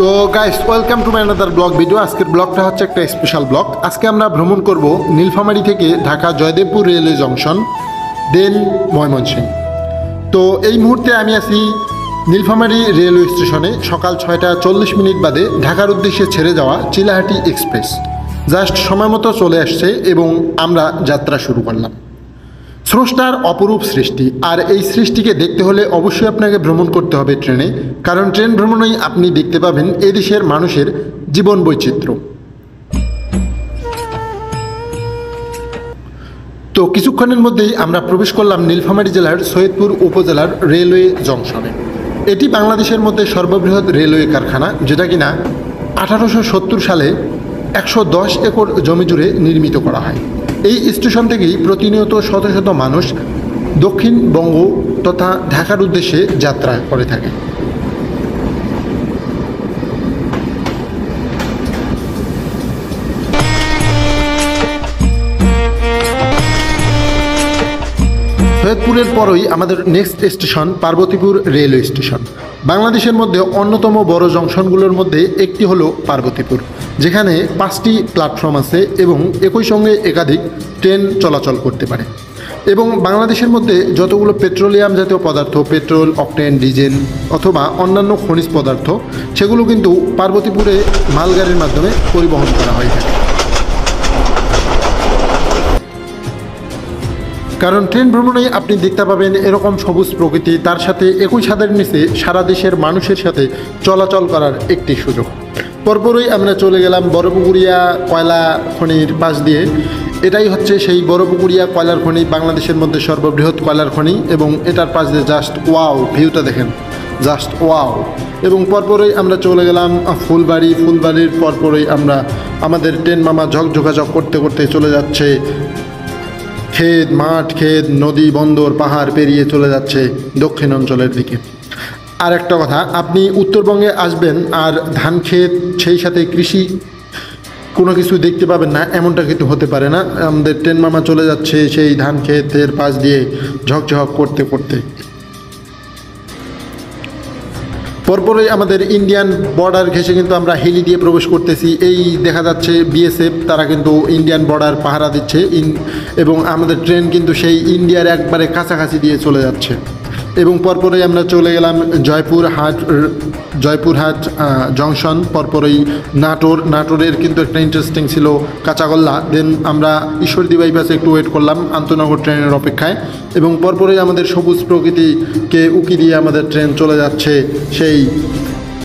তো guys welcome to my another blog video. আজকের ব্লগটা হচ্ছে একটা স্পেশাল ব্লগ। আজকে আমরা ভ্রমণ করব নীলফামারী থেকে ঢাকা জয়দেবপুর রেলওয়ে জংশন দেন ময়মনসিংহ। তো এই মুহূর্তে আমি আছি নীলফামারী রেলওয়ে স্টেশনে। সকাল 6টা 40 মিনিট বাদে ঢাকার উদ্দেশ্যে ছেড়ে যাওয়া চিলাহাটি এক্সপ্রেস জাস্ট সময় মতো চলে আসছে এবং আমরা যাত্রা শুরু করলাম। স্রষ্টার অপরূপ সৃষ্টি, আর এই সৃষ্টিকে দেখতে হলে অবশ্যই আপনাকে ভ্রমণ করতে হবে ট্রেনে, কারণ ট্রেন ভ্রমণেই আপনি দেখতে পাবেন এদেশের মানুষের জীবন বৈচিত্র্য। তো কিছুক্ষণের মধ্যেই আমরা প্রবেশ করলাম নীলফামারী জেলার সৈয়দপুর উপজেলার রেলওয়ে জংশনে। এটি বাংলাদেশের মধ্যে সর্ববৃহৎ রেলওয়ে কারখানা, যেটা কিনা 1870 সালে 110 একর জমি জুড়ে নির্মিত করা হয়। এই স্টেশন থেকেই প্রতিনিয়ত শত শত মানুষ দক্ষিণবঙ্গ তথা ঢাকার উদ্দেশ্যে যাত্রা করে থাকে। সৈয়দপুরের পরই আমাদের next station Parbatipur railway station. বাংলাদেশের মধ্যে অন্যতম বড় জংশনগুলোর মধ্যে একটি হলো পার্বতীপুর, যেখানে 5টি প্ল্যাটফর্ম আছে এবং একই সঙ্গে একাধিক ট্রেন চলাচল করতে পারে। এবং বাংলাদেশের মধ্যে যতগুলো পেট্রোলিয়াম জাতীয় পদার্থ, পেট্রোল, অকটেন, ডিজেল অথবা অন্যান্য খনিজ পদার্থ, সেগুলো কিন্তু পার্বতীপুরে মালগাড়ির মাধ্যমে পরিবহন করা হয়ে থাকে। কারণ ট্রেন ভ্রমণে আপনি দেখতে পাবেন এরকম সবুজ প্রকৃতি, তার সাথে একই ছাদের নিচে সারা দেশের মানুষের সাথে চলাচল করার একটি সুযোগ। পরপরই আমরা চলে গেলাম বড়পুকুরিয়া কয়লা খনির পাশ দিয়ে। এটাই হচ্ছে সেই বড়পুকুরিয়া কয়লার খনি, বাংলাদেশের মধ্যে সর্ববৃহৎ কয়লার খনি, এবং এটার পাশ দিয়ে জাস্ট ওয়াও, ভিউটা দেখেন, জাস্ট ওয়াও। এবং পরপরই আমরা চলে গেলাম ফুলবাড়ির পরপরই আমরা আমাদের ট্রেন মামা যোগাযোগ করতে করতে চলে যাচ্ছে ক্ষেত, মাঠ, ক্ষেত, নদী, বন্দর, পাহাড় পেরিয়ে চলে যাচ্ছে দক্ষিণ অঞ্চলের দিকে। আর একটা কথা, আপনি উত্তরবঙ্গে আসবেন আর ধান ক্ষেত সেই সাথে কৃষি কোনো কিছু দেখতে পাবেন না, এমনটা কিন্তু হতে পারে না। আমাদের ট্রেন মামা চলে যাচ্ছে সেই ধান ক্ষেতের পাশ দিয়ে ঝকঝক করতে করতে। পরপরই আমাদের ইন্ডিয়ান বর্ডার ঘেঁষে কিন্তু আমরা হেলি দিয়ে প্রবেশ করতেছি। এই দেখা যাচ্ছে বিএসএফ, তারা কিন্তু ইন্ডিয়ান বর্ডার পাহারা দিচ্ছে এবং আমাদের ট্রেন কিন্তু সেই ইন্ডিয়ার একবারে কাছাকাছি দিয়ে চলে যাচ্ছে। এবং পরপরই আমরা চলে গেলাম জয়পুরহাট জংশন, পরপরই নাটোরের কিন্তু একটা ইন্টারেস্টিং ছিল কাঁচাগোল্লা। দেন আমরা ঈশ্বরদী বাইপাসে একটু ওয়েট করলাম আন্তনগর ট্রেনের অপেক্ষায়, এবং পরপরই আমাদের সবুজ প্রকৃতিকে উকি দিয়ে আমাদের ট্রেন চলে যাচ্ছে সেই